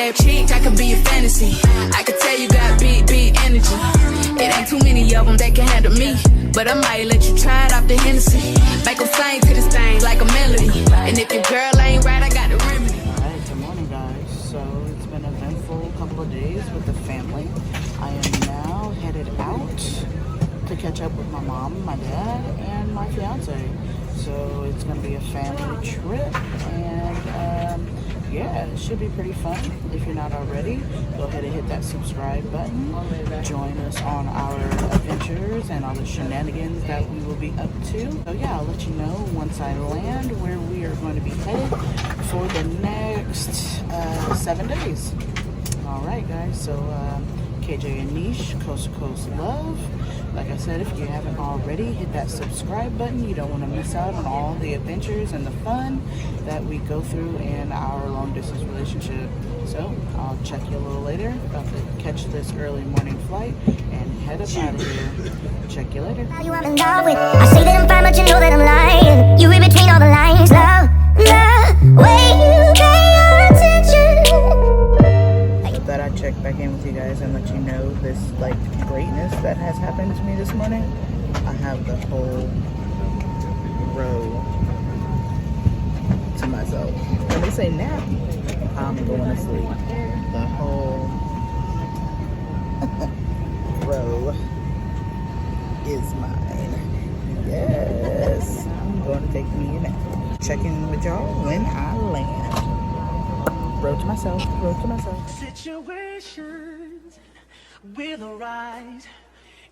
bad chick, I could be a fantasy. I could tell you got big, big energy. It ain't too many of them that can handle me. But I might let you try it off the Hennessy. Make them sing to this thing like a melody. And if your girl ain't right, I got the remedy. Alright, good morning guys. So it's been an eventful couple of days with the family. I am now headed out to catch up with my mom, my dad, and my fiance. So it's going to be a family trip, and yeah, it should be pretty fun. If you're not already, go ahead and hit that subscribe button. Join us on our adventures and all the shenanigans that we will be up to. So yeah, I'll let you know once I land where we are going to be headed for the next 7 days. All right, guys. So KJ and Niche, Coast to Coast Love. Like I said, if you haven't already, hit that subscribe button. You don't want to miss out on all the adventures and the fun that we go through in our long distance relationship. So I'll check you a little later. About to catch this early morning flight and head up out of here. Check you later. You I'm in love with. I say that I'm fine, but you know that I'm lying. You read between all the lines, love, the way you pay your attention. That I check back in with you guys and let you know this like greatness that has happened to me this morning. I have the whole row to myself. When they say nap, I'm going to sleep. The whole row is mine. Yes, I'm going to take me a nap. Check in with y'all when I land. Road to myself, road to myself. Situations will arise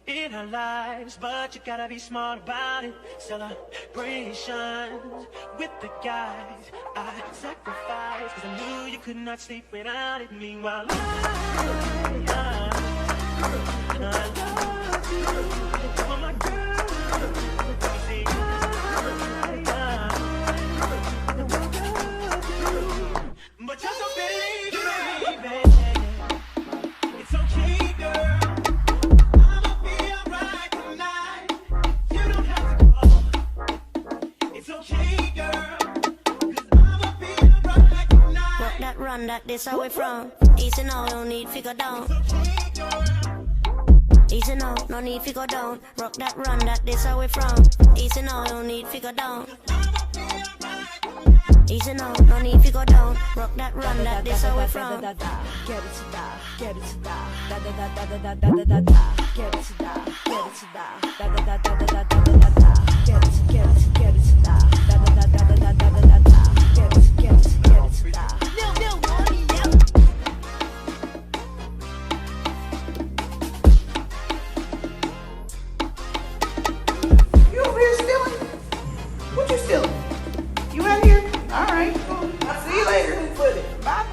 in our lives, but you gotta be smart about it. Celebrations with the guys I sacrificed, cause I knew you could not sleep without it. Meanwhile, I love you for my girl. You see, but you're so baby. It's okay, girl. I'ma be alright tonight. You don't have to go. It's okay, girl. Cause I'ma be alright tonight. Rock that, run that, this how we from. Easy now, no need to go down. It's okay, girl. Easy now, no need to go down. Rock that, run that, this how we from. Easy now, no need to go down. Easy now, no need to go down. Rock that, run that, this how we from. Get it to die, get it to die, da da da da da da da da da. Get it to die, get it to die, da da da da da da da da. Get it to die, da da da da da da da da. Get it to die. You over here stealing? What you stealing? You out here? All right, cool. I'll see you later. Bye.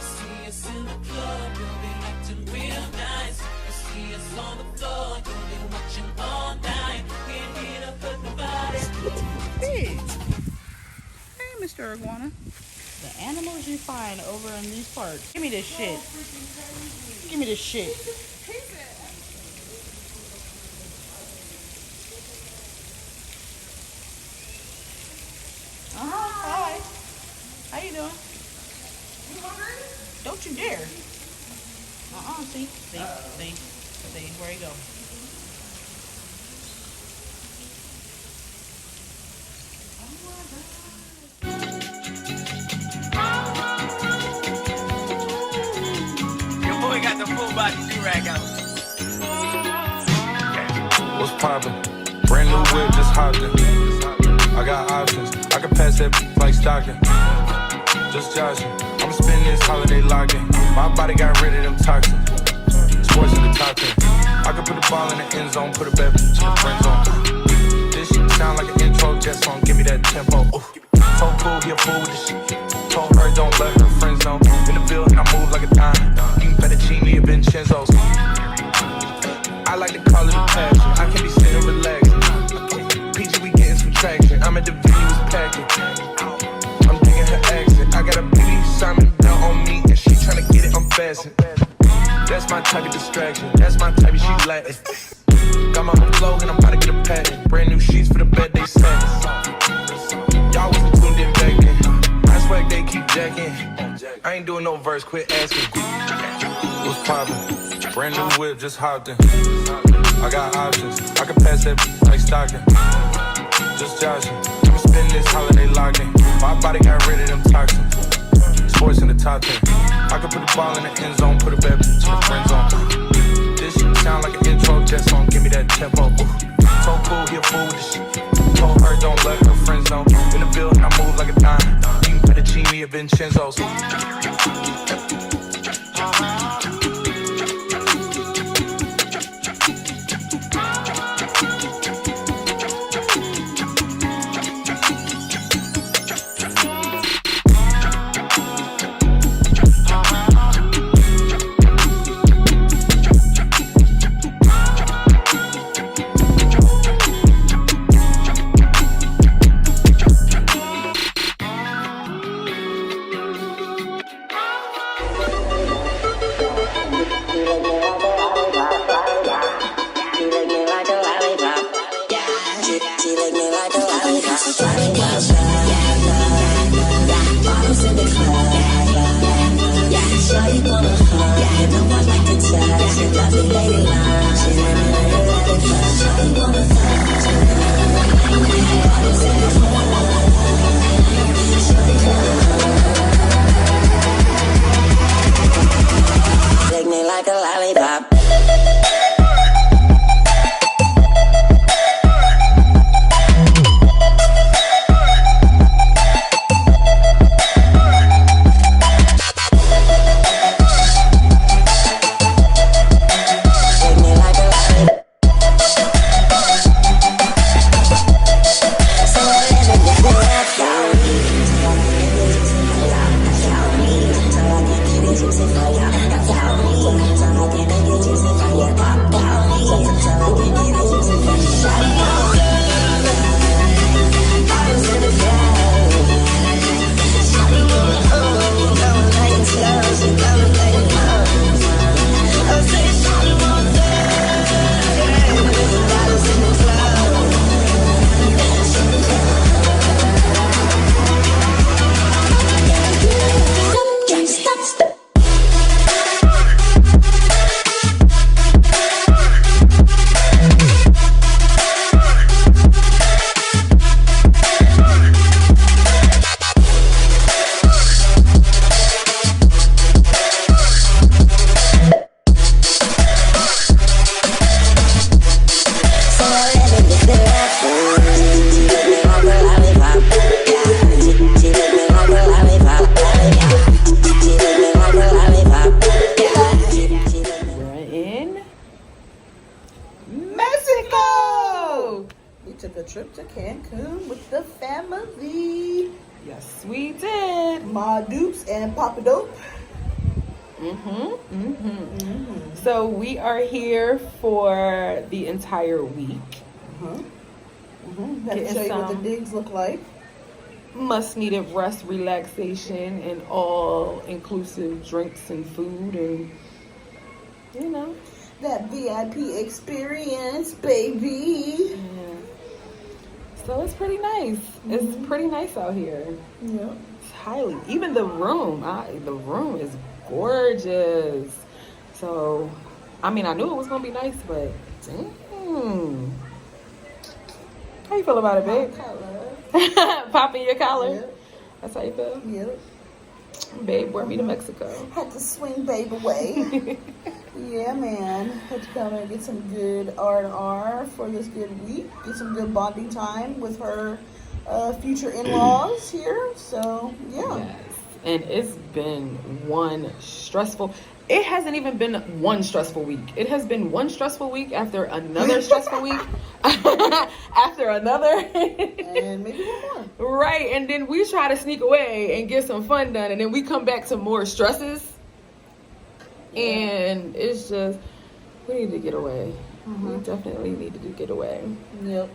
See us in the club, you'll be acting real nice. You see us on the floor, you'll be watching all night. Can't get up with nobody. Hey. Hey, Mr. Iguana. The animals you find over in these parks. Give me this shit. Give me this shit. Hi. How you doing? You hungry? Don't you dare. See, where you go? Your boy got the full body do-rag out. What's poppin'? Brand new whip, just hopped in. I got options, I can pass that like Stockton. Just joshing, I'ma spend this holiday locking. My body got rid of them toxins. Sports in the top 10. I can put the ball in the end zone, put a bad bitch in the friend zone. This shit sound like an intro jet song, give me that tempo. Told fool, he a fool with the shit. Told her don't let her friends know. In the building, I move like a dime. Eating fettuccine and Vincenzo's. I like to call it a passion. I can be sitting relaxed. PG, we getting some traction. I'm at the videos packing. I'm digging her accent. I got a beauty Simon down on me, and she tryna get it unfastened. That's my type of distraction. That's my type of she Latin. Got my own flow and I'm about to get a patent. Brand new sheets for the bed they satin. Y'all wasn't tuned in back then. I swag they keep jacking. I I ain't doing no verse, quit asking. What's poppin'? Brand new whip, just hopped in. I got options, I can pass that like Stockton. Just joshing, I'ma spend this holiday locked in. My body got rid of them toxins. Sports in the top 10. I can put the ball in the end zone, put a bad bitch in the friend zone. This shit sound like an intro jet song, give me that tempo. Told cool, he a fool with this shit. Told her don't let her friends know. In the building, I move like a dime. You can put a Genie at Vincenzo's. Trip to Cancun with the family. Yes, we did. Ma Dukes and Papa Dope. So we are here for the entire week. Have to show you what the digs look like. Much needed rest, relaxation, and all inclusive drinks and food, and you know, that VIP experience, baby. Yeah. So it's pretty nice. It's pretty nice out here. Yeah. It's highly, even the room. The room is gorgeous. So, I mean, I knew it was gonna be nice, but dang. How you feel about it, babe? Popping your collar. Yep. That's how you feel? Yep. Babe, wear me to Mexico. Had to swing babe away. Yeah, man. Had to come and get some good R&R for this good week. Get some good bonding time with her future in-laws here. So, yeah. Yes. And it's been one stressful... It hasn't even been one stressful week. It has been one stressful week after another stressful week. After another. And maybe one more. Right. And then we try to sneak away and get some fun done. And then we come back to more stresses. Yeah. And it's just, we need to get away. We definitely need to get away. Yep.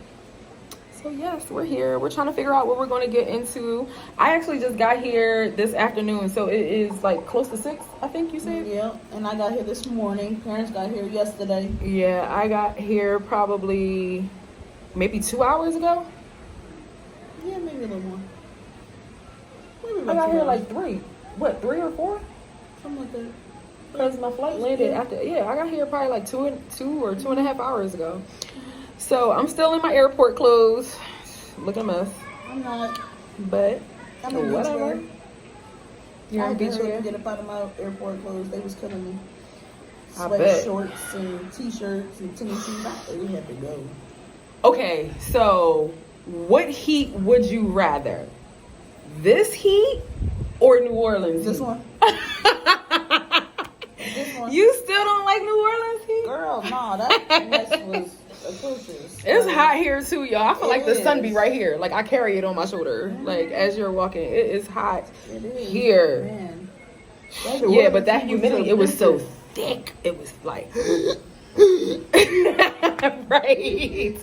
So yes, we're here. We're trying to figure out what we're going to get into. I actually just got here this afternoon, so it is like close to 6, I think you said? Yeah, and I got here this morning. Parents got here yesterday. Yeah, I got here probably maybe 2 hours ago. Yeah, maybe a little more. Maybe I got here like 3. what, 3 or 4? Something like that. Because my flight landed after, I got here probably like 2 or 2.5 hours ago. So I'm still in my airport clothes. Looking a mess. I'm not. But I'm in whatever. beachwear. You're I in had to beachwear? get up out of my airport clothes. They was killing me. I Sweat bet. shorts and t-shirts and tennis shoes. I really had to go. Okay, so what heat would you rather? This heat or New Orleans This heat? one. This one. You still don't like New Orleans heat? Girl, no, that mess was atrocious. It's hot here too, y'all. I feel like the sun be is. right here. Like I carry it on my shoulder. Like as you're walking, it is hot It is. here. Man. Yeah, but that humidity, it was so thick. It was like, right.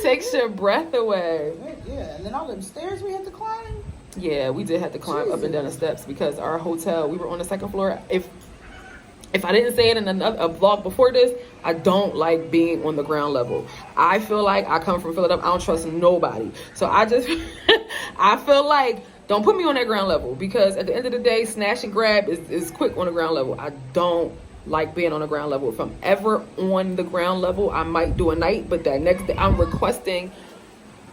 Takes your breath away. Yeah, and then all them stairs we had to climb. Yeah, we did have to climb up and down the steps because our hotel, we were on the second floor. If I didn't say it in a vlog before this, I don't like being on the ground level. I feel like I come from Philadelphia. I don't trust nobody. So I just, I feel like, don't put me on that ground level because at the end of the day, snatch and grab is quick on the ground level. I don't like being on the ground level. If I'm ever on the ground level, I might do a night, but that next day I'm requesting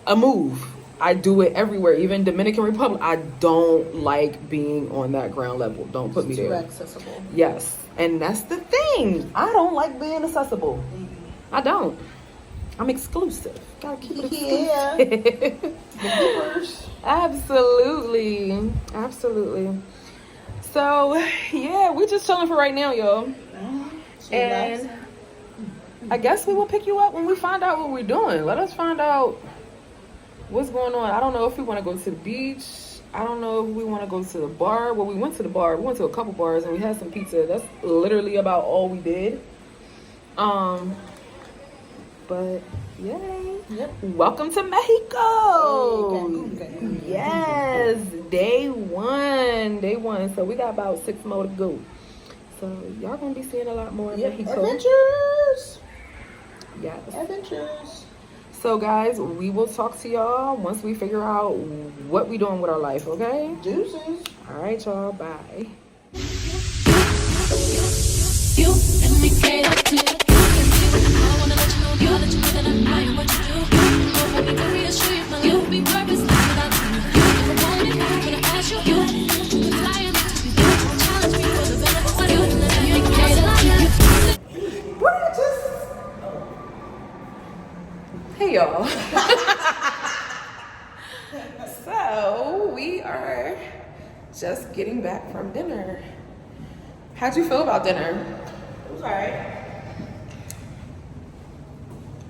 a move. I do it everywhere, even Dominican Republic. I don't like being on that ground level. Don't put me Too there. accessible. Yes, and that's the thing. I don't like being accessible. I don't. I'm exclusive. Gotta keep it exclusive. Yeah. Absolutely. Absolutely. So, yeah, we're just chilling for right now, y'all. And I guess we will pick you up when we find out what we're doing. Let us find out what's going on. I don't know if we want to go to the beach. I don't know if we want to go to the bar. Well, we went to the bar. We went to a couple bars and we had some pizza. That's literally about all we did. But yay. Yep. Welcome to Mexico. Cancun. Yes, day one. So we got about 6 more to go. So y'all gonna be seeing a lot more of Mexico. Adventures. Yes. Adventures. So guys, we will talk to y'all once we figure out what we doing with our life, okay? Deuces. All right, y'all. Bye. You and me straight up to the I wanna let you know, girl, that you know that I am what you do. Oh, I need to reassure you, my love will be purposeless without you. If I want it, I'm gonna ask you. You can lie and challenge me for the better. What do you make me straight up to you? Hey y'all. So we are just getting back from dinner. How'd you feel about dinner? It was alright.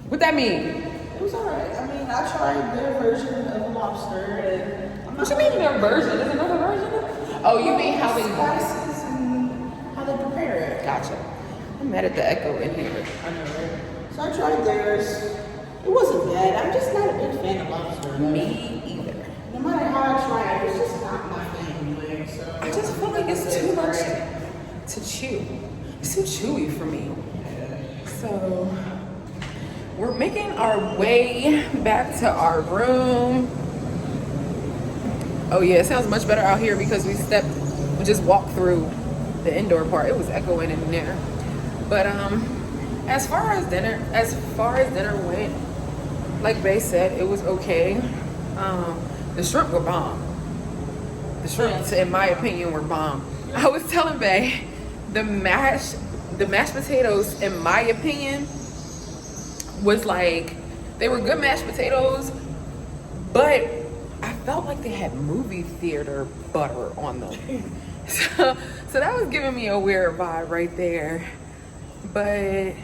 What that mean? It was alright. I mean, I tried their version of lobster and What you mean their version? There's another version? Oh, you mean how they spices and how they prepare it. Gotcha. I'm mad at the echo in here. I know, right? So I tried theirs. It wasn't bad. I'm just not a big fan of lobster. Me either. No matter how I try it, it's just not my thing. Like, so I just feel like it's too much to chew. It's too chewy for me. So we're making our way back to our room. Oh yeah, it sounds much better out here because we just walked through the indoor part. It was echoing in there. But as far as dinner went, like Bae said, it was okay. The shrimp were bomb. The shrimp, in my opinion, were bomb. I was telling Bae, the mashed potatoes, in my opinion, was like, they were good mashed potatoes, but I felt like they had movie theater butter on them. So that was giving me a weird vibe right there. But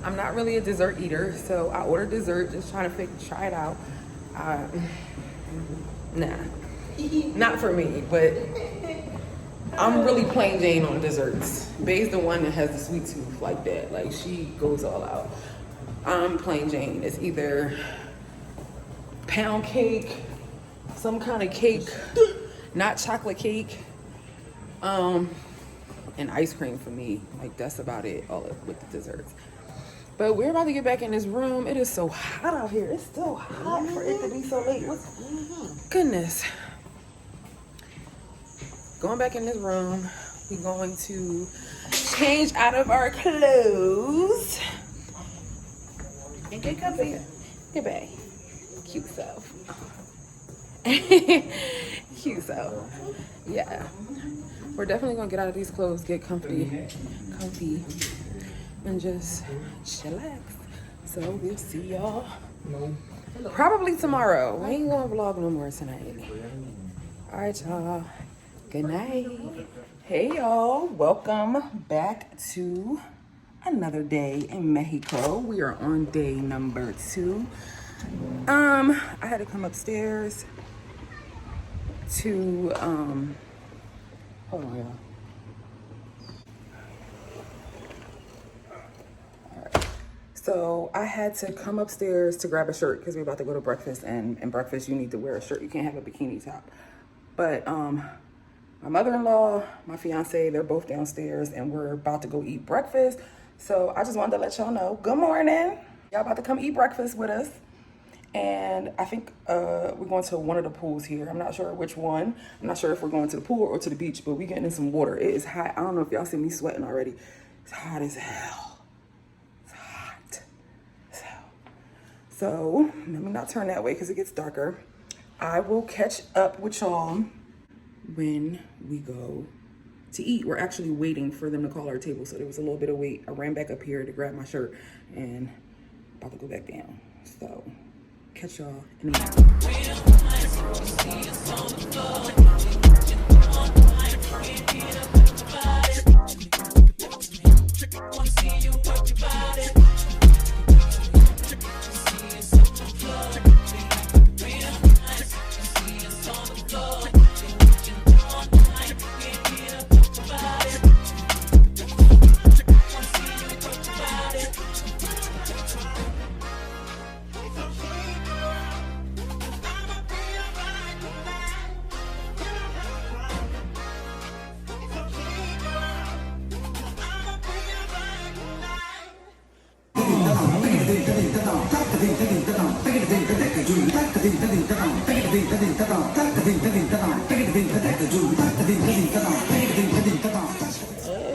I'm not really a dessert eater, so I ordered dessert, just trying to try it out. Nah, not for me, but I'm really plain Jane on desserts. Bae's the one that has the sweet tooth like that. Like, she goes all out. I'm plain Jane. It's either pound cake, some kind of cake, not chocolate cake, and ice cream for me. Like, that's about it, all with the desserts. But we're about to get back in this room. It is so hot out here. It's so hot for it to be so late. Goodness. going back in this room. We're going to change out of our clothes and get comfy. Get back. Cute self. Cute self. Yeah. We're definitely gonna get out of these clothes, get comfy, and just chillax. So we'll see y'all probably tomorrow. We ain't gonna vlog no more tonight. All right, y'all. Good night. Hey, y'all. Welcome back to another day in Mexico. We are on day number 2. I had to come upstairs to hold on, y'all. So I had to come upstairs to grab a shirt because we're about to go to breakfast, and breakfast you need to wear a shirt. You can't have a bikini top. But my mother-in-law, my fiance, they're both downstairs and we're about to go eat breakfast. So I just wanted to let y'all know, good morning. Y'all about to come eat breakfast with us. And I think we're going to one of the pools here. I'm not sure which one. I'm not sure if we're going to the pool or to the beach, but we're getting in some water. It is hot. I don't know if y'all see me sweating already. It's hot as hell. It's hot as hell. So let me not turn that way because it gets darker. I will catch up with y'all when we go to eat. We're actually waiting for them to call our table, so there was a little bit of wait. I ran back up here to grab my shirt and about to go back down. So catch y'all in a minute.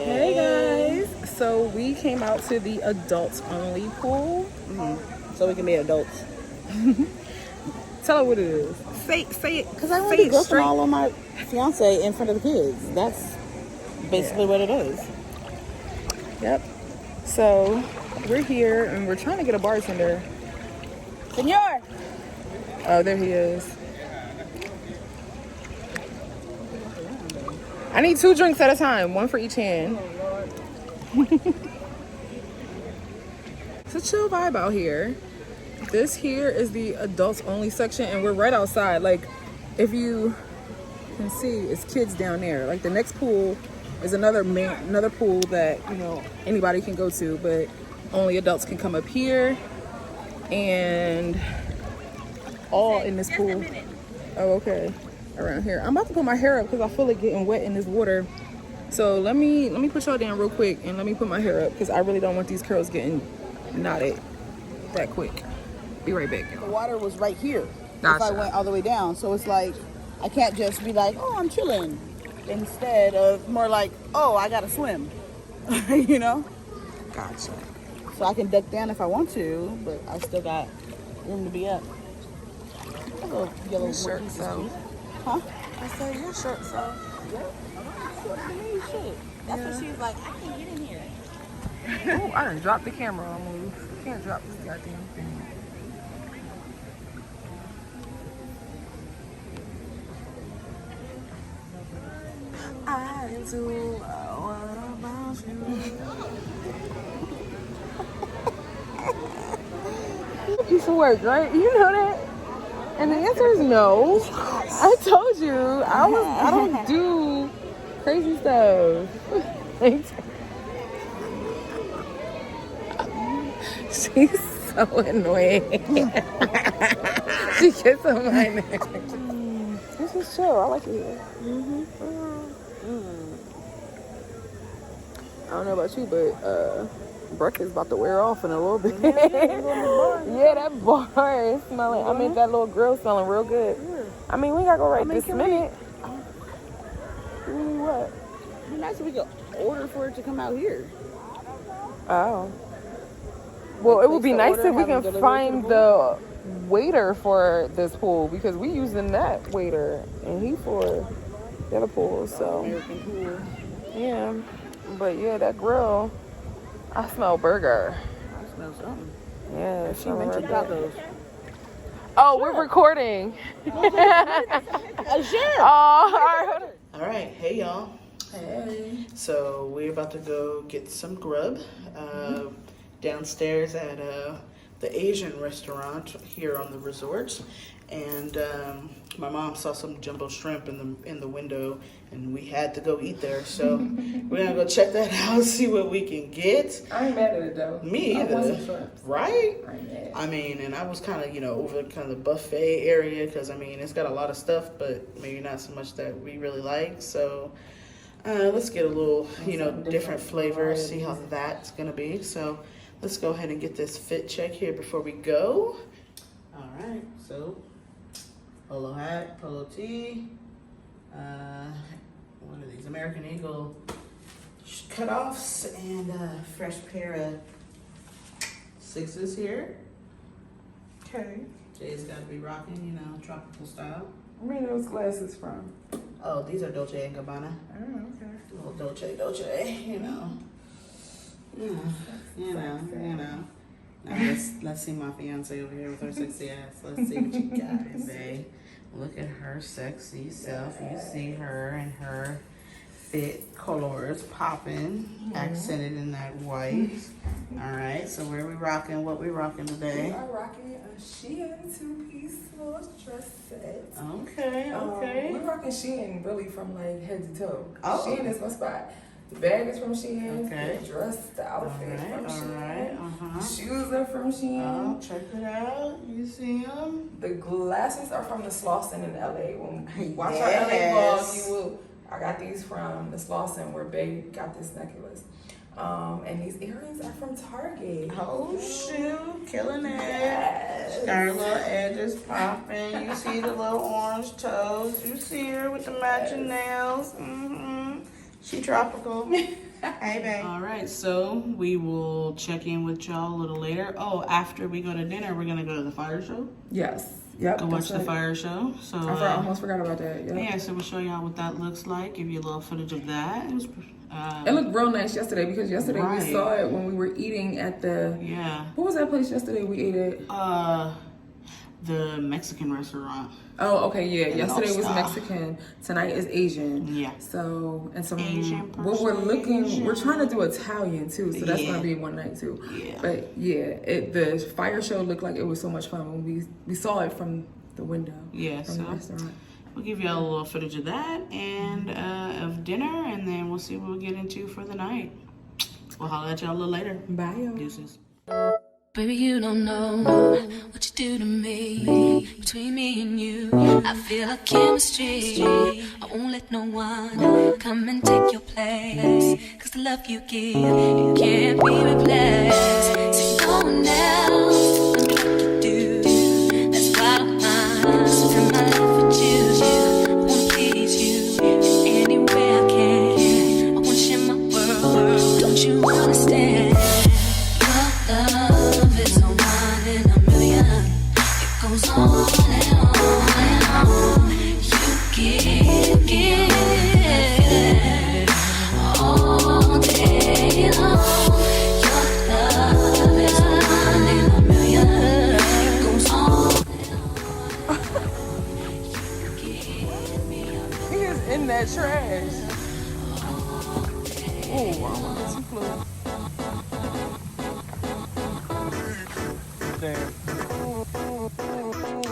Hey guys, so we came out to the adults only pool. So we can be adults. Tell her what it is. Say it. Because I say want to it go straight. all on my fiance in front of the kids. That's basically what it is. Yep. So we're here and we're trying to get a bartender. Senor! Oh, there he is. I need 2 drinks at a time, 1 for each hand. It's a chill vibe out here. This here is the adults only section and we're right outside. Like, if you can see, it's kids down there. Like, the next pool is another pool that, you know, anybody can go to, but only adults can come up here. And all in this pool. Oh, okay. Around here. I'm about to put my hair up because I feel it getting wet in this water. So let me put y'all down real quick and let me put my hair up because I really don't want these curls getting knotted that quick. Be right back. The water was right here. Gotcha. If I went all the way down. So it's like, I can't just be like, oh, I'm chilling. Instead of more like, oh, I gotta swim. You know? Gotcha. So I can duck down if I want to, but I still got room to be up. A little yellow Shirt, pieces, so. please. Huh? I said your shirt, so. That's what she's like, I can get in here. Oh, I done dropped the camera almost. You can't drop this goddamn thing. I do what about you? Piece of work, right? You know that? And the answer is no. I told you. I don't do crazy stuff. She's so annoying. She gets on my neck. This is chill. I like it here. I don't know about you, but breakfast about to wear off in a little bit. Yeah, that bar is smelling. I mean, that little grill smelling real good. I mean, we gotta go right this minute. what? It'd be nice if we could order for it to come out here. Oh. Well, it would be nice if we can find the waiter for this pool because we using that waiter and he for the other pool. So American pool. yeah, but yeah, that grill. I smell burger. I smell something. Yeah, She mentioned tacos. Oh, we're recording. Sure. Oh, All right, hey y'all. hey. So we're about to go get some grub downstairs at the Asian restaurant here on the resort, and my mom saw some jumbo shrimp in the window, and we had to go eat there. So we're gonna go check that out, see what we can get. I ain't mad at it though. Me either. I want some shrimps. Right? I ain't mad. I mean, and I was kind of, over kind of the buffet area because, I mean, it's got a lot of stuff, but maybe not so much that we really like. So let's get a little, different flavors, see how that's going to be. So let's go ahead and get this fit check here before we go. All right. So polo hat, polo tee. What are these? American Eagle cutoffs and a fresh pair of sixes here. Okay. Jay's got to be rocking, tropical style. Where are those glasses from? Oh, these are Dolce & Gabbana. Oh, okay. A little Dolce, Now let's see my fiance over here with her sexy ass. Let's see what you got, babe. Look at her sexy self. You see her and her fit colors popping, accented in that white. All right, so where we rocking? What we rocking today? We are rocking a Shein 2-piece little dress set. Okay. We're rocking Shein really from like head to toe. Oh. Shein is my spot. The bag is from Shein. Okay. The dress, the outfit from Shein. Uh-huh. Shoes are from Shein. Oh, check it out. You see them? The glasses are from the Slauson in LA. When you watch Yes. our LA vlog, you will. I got these from the Slauson where Babe got this necklace. And these earrings are from Target. Oh, shoot. Killing it. Yes. Got her little edges popping. You see the little orange toes. You see her with the matching nails. Mm-hmm. She tropical. Hey, babe. All right, so we will check in with y'all a little later. Oh, after we go to dinner, we're going to go to the fire show. Yes. Yep. Go watch the fire show. So I almost forgot about that. Yep. yeah, so we'll show y'all what that looks like. Give you a little footage of that. It looked real nice yesterday because yesterday Right. we saw it when we were eating at the. Yeah. What was that place yesterday we ate at? The Mexican restaurant. Oh, okay, yeah. And yesterday was lobster. Mexican. Tonight is Asian. Yeah. So and some. Asian What we're looking, Asian. we're trying to do Italian too. So that's Yeah. gonna be one night too. Yeah. But yeah, the fire show looked like it was so much fun when we saw it from the window. Yeah, From so the restaurant. we'll give y'all a little footage of that and of dinner, and then we'll see what we'll get into for the night. We'll holler at y'all a little later. Bye, y'all. Deuces. Baby, you don't know what you do to me. Between me and you, I feel a chemistry. I won't let no one come and take your place. Cause the love you give, it can't be replaced. So no one else can do like you do. That's why I'm mine. Spend my life with you. I wanna please you in any way I can. I wanna share my world. Don't you understand? Your love is a one in a million. It goes on and on and on. You give all day long. Your love is a one in a million. It goes on and on. You give me He is in that trash. Oh, I want to too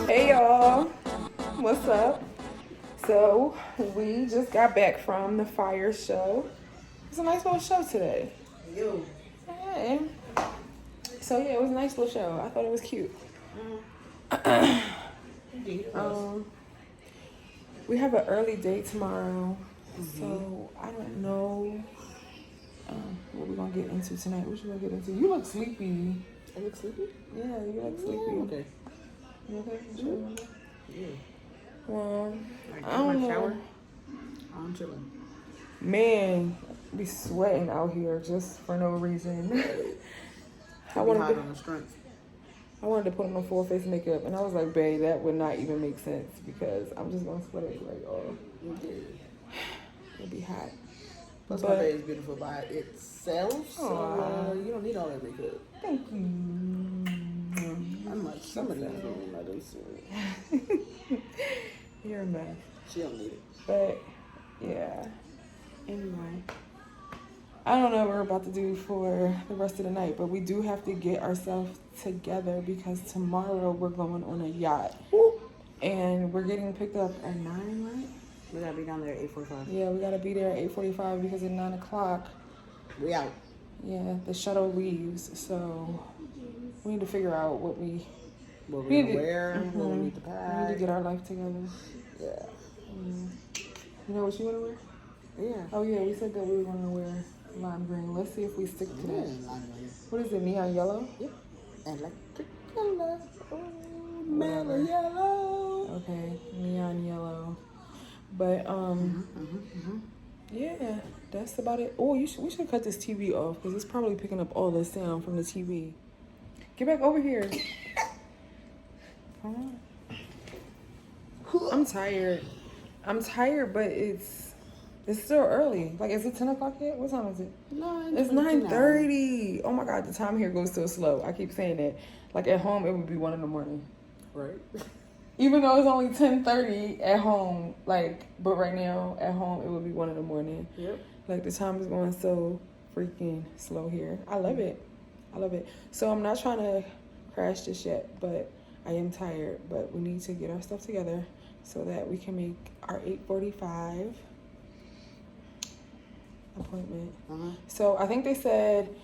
Hey y'all, what's up? So we just got back from the fire show. It was a nice little show today. Yo. Hey. So yeah, it was a nice little show. I thought it was cute. We have an early date tomorrow, so I don't know what we're gonna get into tonight. What you gonna get into? You look sleepy. I look sleepy? Yeah, you look sleepy. Okay. You okay? You sure? Yeah. Well, I I don't my know. shower. I'm chilling. Man, be sweating out here just for no reason. I Be hot wanted on the strength. to put on a full face makeup, and I was like, babe, that would not even make sense because I'm just gonna sweat it like, oh, it'd be hot. Plus, my face is beautiful by itself, so you don't need all that makeup. Thank you. Unlike some of these women, I don't see. You're a mess. She don't need it. But yeah. Anyway, I don't know what we're about to do for the rest of the night, but we do have to get ourselves together because tomorrow we're going on a yacht. And we're getting picked up at 9, right? We gotta be down there at 8:45. Yeah, we gotta be there at 8:45 because at 9 o'clock, We out. yeah, the shuttle leaves. So we need to figure out what we What need we to wear, what we need to We need pack. to get our life together. Yeah. You know what you want to wear? Yeah. Oh yeah, we said that we were gonna wear lime green. Let's see if we stick to that. What is it? Neon yellow? Yep. Electric yellow. Oh, mellow yellow. Okay, neon yellow. But yeah, that's about it. Oh, we should cut this TV off because it's probably picking up all the sound from the TV. Get back over here. Come on. I'm tired, but it's still early. Like, is it 10 o'clock yet? What time is it? It's 9:30. Oh my God, the time here goes so slow. I keep saying that. Like at home, it would be 1 in the morning. Right. Even though it's only 10:30 at home, but right now at home it would be 1 in the morning. Yep. Like the time is going so freaking slow here. I love it. So I'm not trying to crash this yet, but I am tired. But we need to get our stuff together so that we can make our 8:45 appointment. So I think they said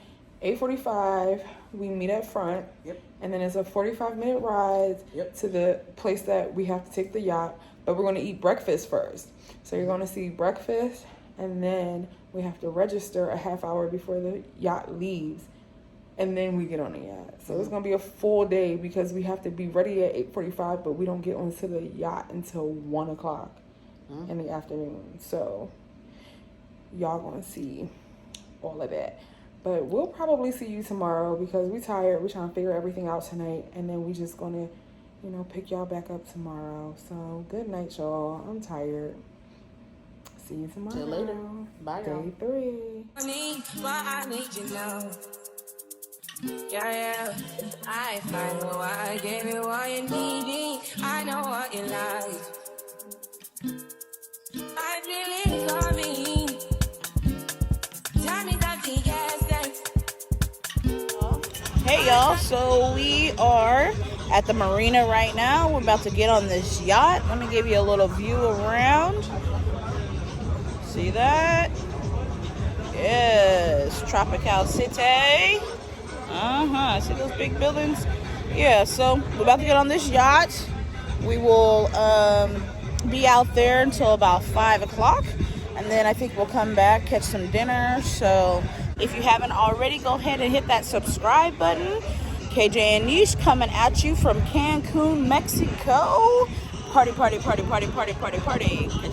8:45 we meet at front. Yep. And then it's a 45-minute ride to the place that we have to take the yacht. But we're going to eat breakfast first. So you're going to see breakfast, and then we have to register a half hour before the yacht leaves. And then we get on the yacht. So it's going to be a full day because we have to be ready at 8:45, but we don't get onto the yacht until 1 o'clock in the afternoon. So y'all going to see all of that. But we'll probably see you tomorrow because we're tired. We're trying to figure everything out tonight. And then we just going to, pick y'all back up tomorrow. So good night, y'all. I'm tired. See you tomorrow. See you later. Bye, y'all. Day 3. I need you now. Yeah. I find why I gave you what you needed. I know what you like. I feel it coming. Tell me that you yes. Hey y'all, so we are at the marina right now. We're about to get on this yacht. Let me give you a little view around. See that? Yes, Tropical City. See those big buildings? Yeah, so we're about to get on this yacht. We will be out there until about 5 o'clock. And then I think we'll come back, catch some dinner. So if you haven't already, go ahead and hit that subscribe button. KJ and Niche coming at you from Cancun, Mexico. Party. Catch up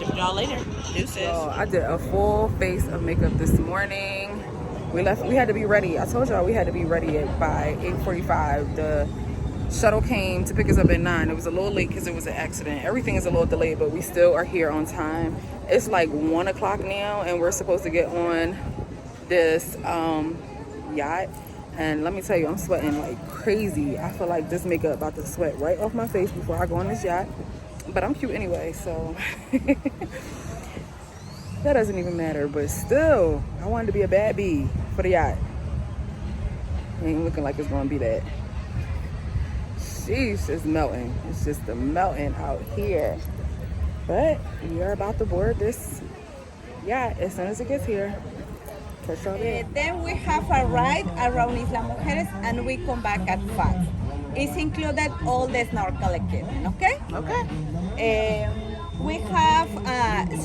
with y'all later. Deuces. So I did a full face of makeup this morning. We had to be ready. I told y'all we had to be ready by 8:45. The shuttle came to pick us up at 9. It was a little late because it was an accident. Everything is a little delayed, but we still are here on time. It's like 1 o'clock now, and we're supposed to get on this yacht. And let me tell you, I'm sweating like crazy. I feel like this makeup about to sweat right off my face before I go on this yacht. But I'm cute anyway, so that doesn't even matter. But still, I wanted to be a bad bee for the yacht. Ain't looking like it's gonna be that. Sheesh, it's melting. It's just melting out here. But we are about to board this yacht as soon as it gets here. Catch y'all there. Then we have a ride around Isla Mujeres and we come back at 5. It's included all the snorkel equipment, okay? Okay. We have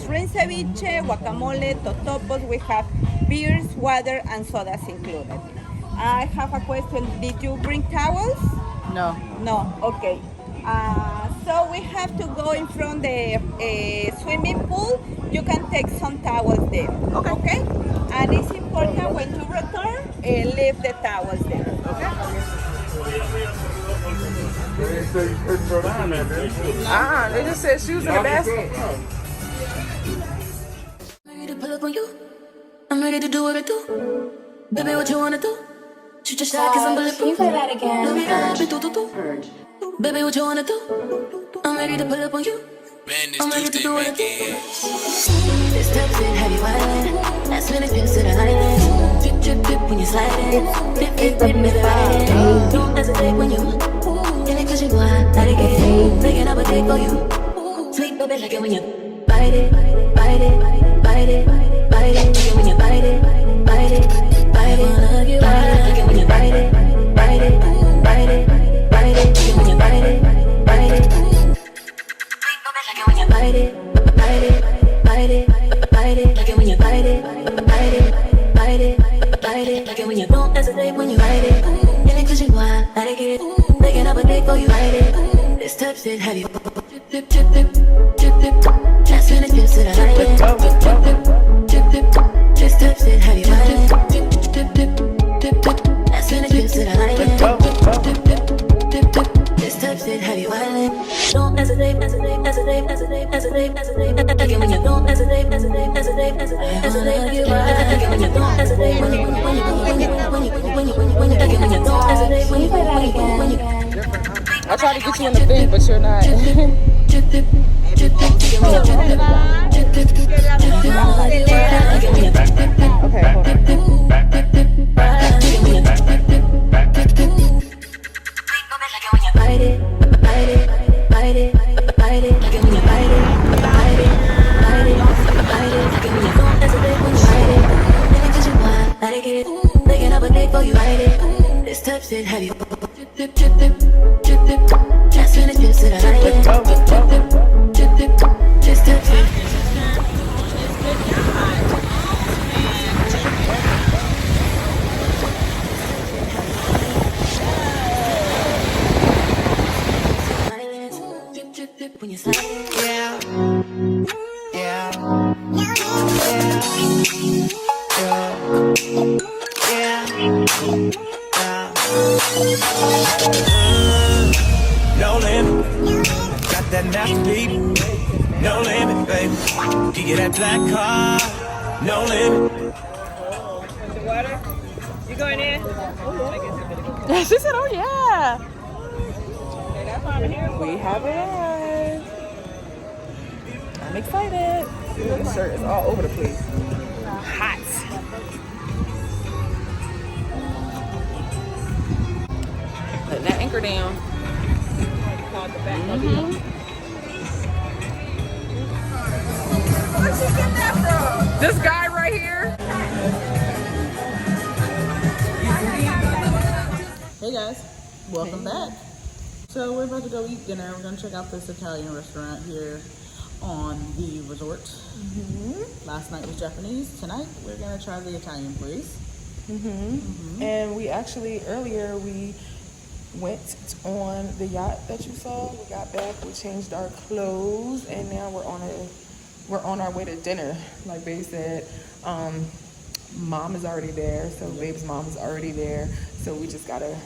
shrimp ceviche, guacamole, totopos. We have beers, water, and sodas included. I have a question. Did you bring towels? No. No. Okay. So we have to go in front the swimming pool. You can take some towels there. Okay. And it's important when you return, leave the towels there. They just said shoes in the basket. I'm ready to pull up on you. I'm ready to do what I do. Baby, what you wanna do? Shoot your shot, cause I'm bulletproof. Can you play that again? Baby, what you wanna do? I'm ready to pull up on you. I'm ready to do what I do. This type shit have you wildin'. Last minute pips to the island. Drip, drip, drip when you sliding. Dip, dip, dip, dip, fighting. Don't hesitate when you in it, cause you know I let it get. Making up a dick for you. Sweet baby, like it when you bite it, bite it, bite it, bite it. Like it when you bite it, bite it, bite it. Wanna get wild, like it when you bite it, bite it, bite it, bite it. Like it when you bite it, bite it. Sweet baby, like it when you bite it, bite it, bite it, bite it. Like it when you bite it, bite it, bite it, bite it. Like it when you don't hesitate when you bite it. In it 'cause you know I let it get. Making up a dick for you bite it. This type shit have you drip, drip, drip, drip, drip, drip. Last minute pips to the island. Drip, drip, drip, drip, drip. This type shit have you violent. Drip, drip, drip, drip, drip. Last minute pips to the island. Drip, drip, drip, drip, drip. This type shit have you violent. Don't hesitate, hesitate, hesitate, hesitate, hesitate, hesitate. Again when you don't hesitate, hesitate, hesitate, hesitate, hesitate. Again when you don't hesitate, when you again when you don't hesitate, when you I try to get you in the thing, but you're not. Okay, hold This type shit have you drip, drip, drip, drip, drip. Last minute pips to the island. Drip, drip, drip, drip, drip. This type shit. Drip, drip, drip when you slide. Yeah. No limit, got that nasty beat. No limit, baby. You get that black car. No limit. Water? You going in? She said, oh yeah. We have it. I'm excited. This shirt is all over the place. Hot. Putting that anchor down. Mm-hmm. Where'd you get that from? This guy right here. Hey guys, welcome back. So we're about to go eat dinner. We're gonna check out this Italian restaurant here on the resort. Last night was Japanese. Tonight we're gonna try the Italian place. And we actually earlier we went on the yacht that you saw. We got back, we changed our clothes, and now we're on our way to dinner. Like Babe said, mom is already there, so Babe's mom is already there. So we just gotta,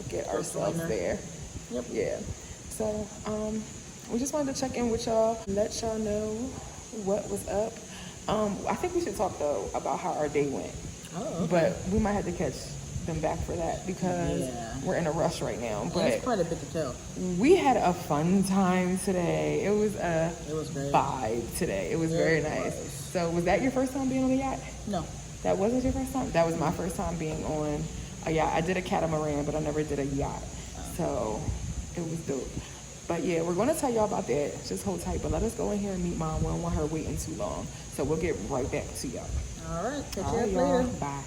get ourselves there. Yep. Yeah. So we just wanted to check in with y'all, let y'all know what was up. I think we should talk though about how our day went. Oh, okay. But we might have to catch them back for that because we're in a rush right now. But it's quite a bit to tell. we had a fun time today. It was great. Vibe today. It was very nice. So was that your first time being on a yacht? No. That wasn't your first time? That was my first time being on a yacht. I did a catamaran, but I never did a yacht. So it was dope. But yeah, we're going to tell y'all about that. Just hold tight. But let us go in here and meet Mom. We don't want her waiting too long. So we'll get right back to y'all. All right. Catch All right, you y'all. later. Bye.